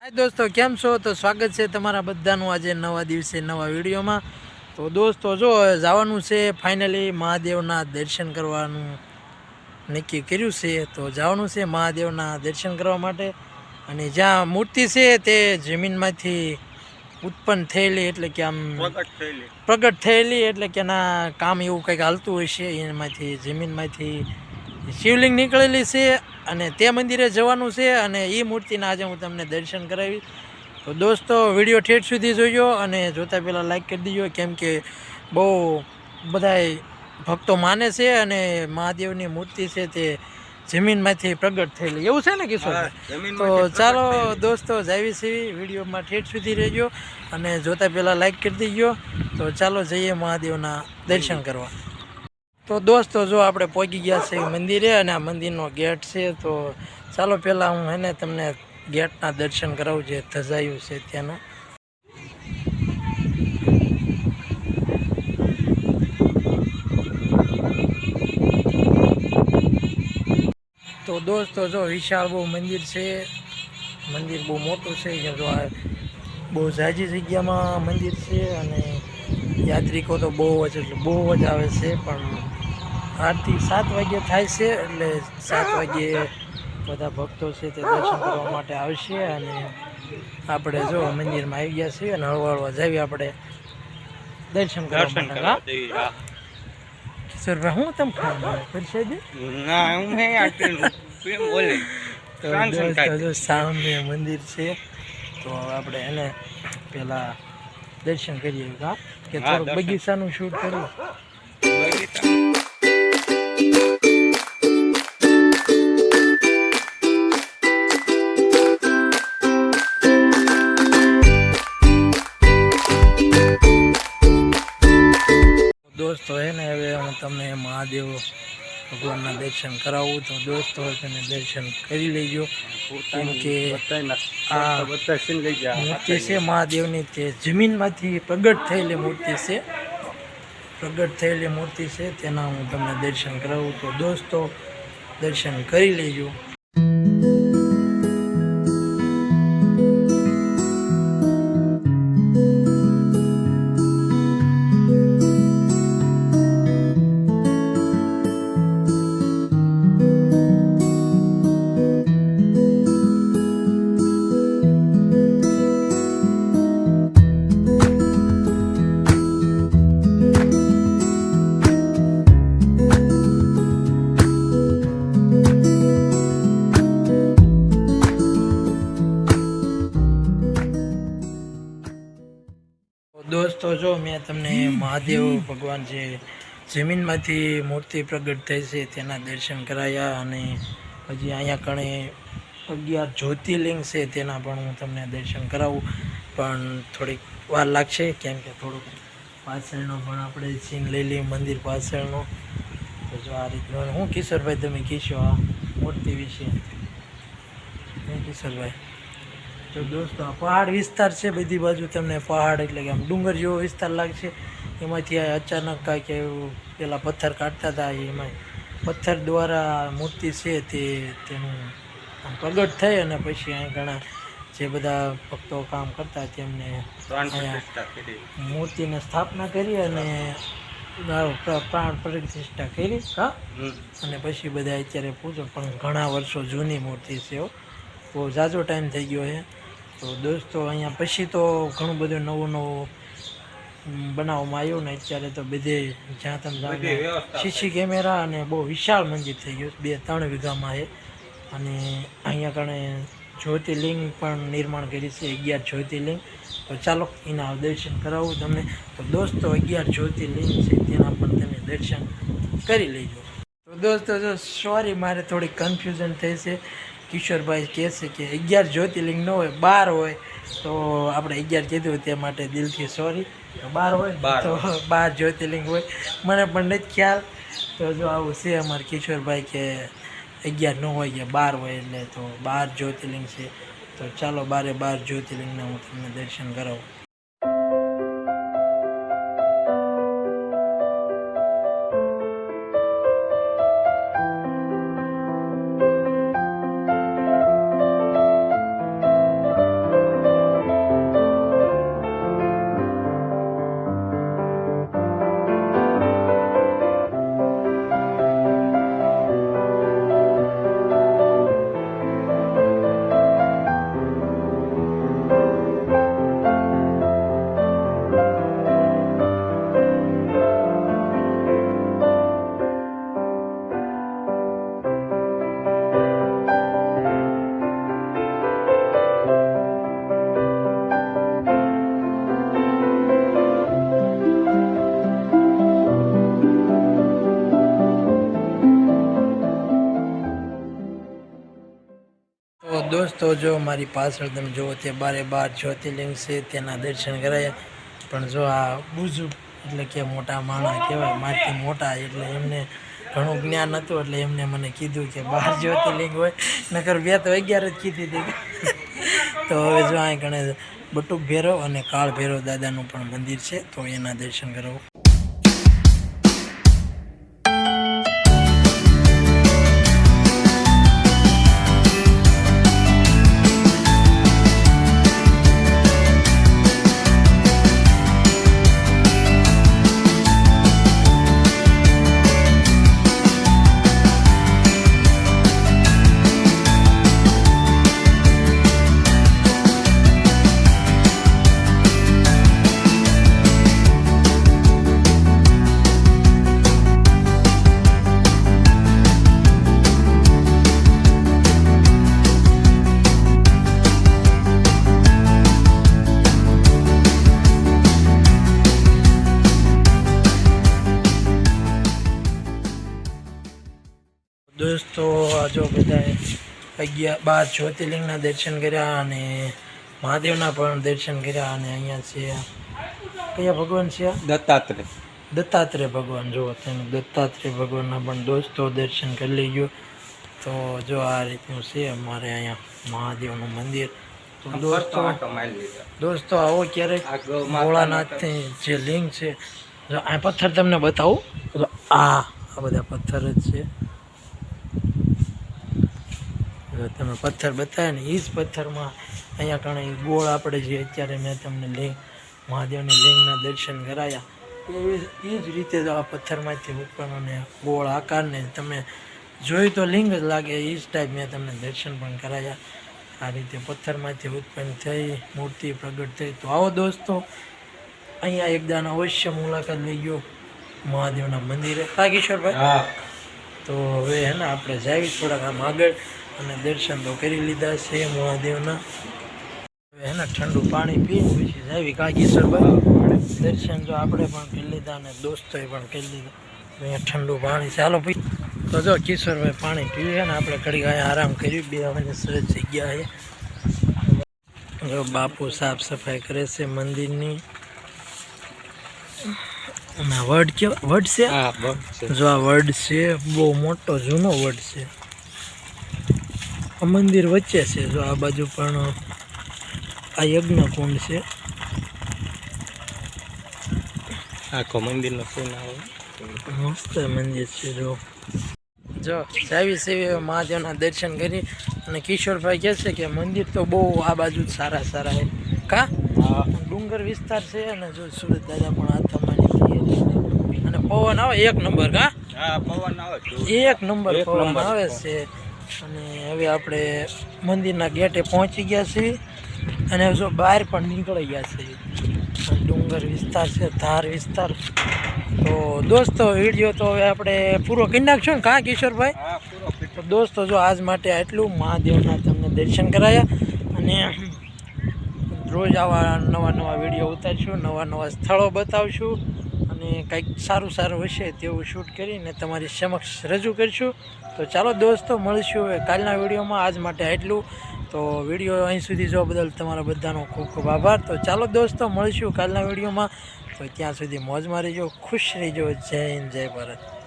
હાય દોસ્તો, કેમ છો? તો સ્વાગત છે તમારા બધાનું આજે નવા દિવસે નવા વિડીયોમાં. તો દોસ્તો જો જવાનું છે ફાઇનલી મહાદેવના દર્શન કરવાનું નક્કી કર્યું છે. તો જવાનું છે મહાદેવના દર્શન કરવા માટે. અને જ્યાં મૂર્તિ છે તે જમીનમાંથી ઉત્પન્ન થયેલી, એટલે કે આમ પ્રગટ થયેલી, એટલે કે એના કામ એવું કંઈક હાલતું હોય છે. એમાંથી જમીનમાંથી શિવલિંગ નીકળેલી છે અને તે મંદિરે જવાનું છે. અને એ મૂર્તિના આજે હું તમને દર્શન કરાવી. તો દોસ્તો વિડીયો ઠેઠ સુધી જોજો અને જોતા પહેલાં લાઈક કરી દીજો, કેમ કે બહુ બધાય ભક્તો માને છે અને મહાદેવની મૂર્તિ છે તે જમીનમાંથી પ્રગટ થયેલી એવું છે ને કિશોર? તો ચાલો દોસ્તો જાવી છીએ, વિડીયોમાં ઠેઠ સુધી રહેજો અને જોતા પહેલાં લાઈક કરી દીજો. તો ચાલો જઈએ મહાદેવના દર્શન કરવા. તો દોસ્તો જો આપણે પહોંચી ગયા છે મંદિરે અને આ મંદિરનો ગેટ છે. તો ચાલો પહેલાં હું એને તમને ગેટના દર્શન કરાવું, જે ધજાયું છે ત્યાંના. તો દોસ્તો જો વિશાળ બહુ મંદિર છે, મંદિર બહુ મોટું છે. જો આ બહુ ઝાઝી જગ્યામાં મંદિર છે અને યાત્રિકો તો બહુ જ આવે છે. પણ આરતી 7 વાગ્યે થાય છે, એટલે 7 વાગ્યે બધા ભક્તો છે તે દર્શન કરવા માટે આવશે. અને આપણે જો મંદિરમાં આવી ગયા છીએ અને હળવા જાવી આપણે દર્શન કરવા માટે. કિશોરભાઈ હું તમે ખાઈ સામે મંદિર છે, તો આપણે એને પેલા દર્શન કરીએ કે થોડુંક બગીચાનું શૂટ કર્યું. દોસ્તો હે ને હવે હું તમને મહાદેવ ભગવાનના દર્શન કરાવું. તો દોસ્તો તમે દર્શન કરી લેજો, કેમ કે આ મૂર્તિ છે મહાદેવની તે જમીનમાંથી પ્રગટ થયેલી મૂર્તિ છે, તેના હું તમને દર્શન કરાવું. તો દોસ્તો દર્શન કરી લેજો. દોસ્તો જો મેં તમને મહાદેવ ભગવાન જે જમીનમાંથી મૂર્તિ પ્રગટ થઈ છે તેના દર્શન કરાયા. અને હજી અહીંયા કણે 11 જ્યોતિર્લિંગ છે તેના પણ હું તમને દર્શન કરાવું, પણ થોડીક વાર લાગશે, કેમ કે થોડુંક પાછળનો પણ આપણે સીન લઈ લઈએ મંદિર પાછળનો. તો જો આ રીતનું હું કિશોરભાઈ તમે કહેશો આ મૂર્તિ વિશે? કિશોરભાઈ તો દોસ્તો આ પહાડ વિસ્તાર છે, બધી બાજુ તમને પહાડ એટલે કે આમ ડુંગર જેવો વિસ્તાર લાગશે. એમાંથી આ અચાનક કાંઈક એવું પેલા પથ્થર કાઢતા હતા, એમાં પથ્થર દ્વારા મૂર્તિ છે તેનું આમ પ્રગટ થઈ અને પછી અહીં ઘણા જે બધા ભક્તો કામ કરતા તેમને અહીંયા મૂર્તિને સ્થાપના કરી અને પ્રાણ પ્રતિષ્ઠા કરી. અને પછી બધા અત્યારે પૂછો, પણ ઘણા વર્ષો જૂની મૂર્તિ છે, બહુ ઝાઝો ટાઈમ થઈ ગયો છે. તો દોસ્તો અહીંયા પછી તો ઘણું બધું નવું બનાવવામાં આવ્યું ને અત્યારે તો બધે જ્યાં તમે જાઓ સીસી કેમેરા અને બહુ વિશાળ મંદિર થઈ ગયું, 2-3 વીઘામાં છે. અને અહીંયા કણે જ્યોતિર્લિંગ પણ નિર્માણ કરી છે, 11 જ્યોતિર્લિંગ. તો ચાલો એના દર્શન કરાવું તમને. તો દોસ્તો 11 જ્યોતિર્લિંગ છે તેના પણ તમે દર્શન કરી લેજો. તો દોસ્તો જો સોરી મારે થોડી કન્ફ્યુઝન થઈ છે. કિશોરભાઈ કહે છે કે 11 જ્યોતિર્લિંગ ન હોય 12 હોય, તો આપણે 11 કીધું તે માટે દિલથી સોરી. 12 હોય તો 12 જ્યોતિર્લિંગ હોય, મને પણ નથી ખ્યાલ. તો જો આવું છે અમારે કિશોરભાઈ કે 11 ન હોય કે 12 હોય, એટલે તો 12 જ્યોતિર્લિંગ છે. તો ચાલો 12 જ્યોતિર્લિંગના હું તમને દર્શન કરાવું. દોસ્તો જો મારી પાછળ તમે જુઓ તે 12 જ્યોતિર્લિંગ છે તેના દર્શન કરાયા. પણ જો આ બુજુ એટલે કે મોટા માણસ કહેવાય, મારથી મોટા, એટલે એમને ઘણું જ્ઞાન હતું. એટલે એમને મને કીધું કે 12 જ્યોતિર્લિંગ હોય, નકર 2 તો 11 જ કીધી હતી. તો હવે જો અહીં ગણે બટુક ભૈરવ અને કાળ ભૈરવ દાદાનું પણ મંદિર છે, તો એના દર્શન કરાવું. દોસ્તો આ જો બધાએ 12 જ્યોતિર્લિંગના દર્શન કર્યા અને મહાદેવના પણ દર્શન કર્યા. અને અહીંયા છે કયા ભગવાન છે? દત્તાત્રેય ભગવાન. જો તમે દત્તાત્રેય ભગવાનના પણ દોસ્તો દર્શન કરી લેજો. તો જો આ રીતનું છે અમારે અહીંયા મહાદેવનું મંદિર. તો દોસ્તો આવો ક્યારેક ભોળાનાથની જે લિંગ છે, જો આ પથ્થર તમને બતાવું. તો આ બધા પથ્થર જ છે. તમે પથ્થર બતાવ્યા ને એ જ પથ્થરમાં અહીંયા કણે ગોળ આપણે જે અત્યારે મેં તમને લિંગ મહાદેવની લિંગના દર્શન કરાયા, એ જ રીતે જો આ પથ્થરમાંથી ઉત્પન્ન અને ગોળ આકારને તમે જોયું તો લિંગ જ લાગે, એ જ ટાઈપ મેં તમને દર્શન પણ કરાયા. આ રીતે પથ્થરમાંથી ઉત્પન્ન થઈ મૂર્તિ પ્રગટ થઈ. તો આવો દોસ્તો અહીંયા એકદાન અવશ્ય મુલાકાત લઈ ગયો મહાદેવના મંદિરે. હા કિશોરભાઈ? તો હવે હે ને આપણે જાવી થોડાક આમ આગળ અને દર્શન તો કરી લીધા છે મહાદેવના. હવે હે ને ઠંડુ પાણી પીને પછી જાવી. કા કિશોરભાઈ? દર્શન જો આપણે પણ કરી લીધા અને દોસ્તોએ પણ કરી લીધા. અહીંયા ઠંડુ પાણી ચાલો પી. તો જો કિશોરભાઈ પાણી પીવે છે ને આપણે ઘડી અહીંયા આરામ કર્યું. 2 વાગે સરસ જગ્યા છે. જો બાપુ સાફ સફાઈ કરે છે મંદિરની. ના વડ કે વડ છે? જો આ વડ છે, બહુ મોટો જૂનો વડ છે. મંદિર વચ્ચે છે. જો આ બાજુ પણ આ યજ્ઞ કુંડ છે. આખો મંદિરનો મસ્ત મંદિર છે. જો જાવી સેવી મહાદેવના દર્શન કરી. અને કિશોરભાઈ કહે છે કે મંદિર તો બહુ આ બાજુ સારા સારા છે. કા ડુંગર વિસ્તાર છે. અને જો સુરત દાદા પણ આ તમારી અને પવન આવે 1 નંબર. કા પવન આવે 1 નંબર પવન આવે છે. અને હવે આપણે મંદિરના ગેટે પહોંચી ગયા છીએ અને જો બહાર પણ નીકળી ગયા છીએ. ડુંગર વિસ્તાર છે, ધાર વિસ્તાર. તો દોસ્તો વિડીયો તો હવે આપણે પૂરો કરી નાખશું ને? કા કિશોરભાઈ? તો દોસ્તો જો આજ માટે આટલું. મહાદેવના તમને દર્શન કરાયા અને રોજ આવા નવા વિડીયો ઉતારશું, નવા સ્થળો બતાવશું અને કંઈક સારું હશે તેવું શૂટ કરીને તમારી સમક્ષ રજૂ કરીશું. તો ચાલો દોસ્તો મળીશું હવે કાલના વિડીયોમાં. આજ માટે આટલું. તો વિડીયો અહીં સુધી જોવા બદલ તમારા બધાનો ખૂબ ખૂબ આભાર. તો ચાલો દોસ્તો મળીશું કાલના વિડીયોમાં. તો ત્યાં સુધી મોજમાં રહેજો, ખુશ રહેજો. જય હિન્દ, જય ભારત.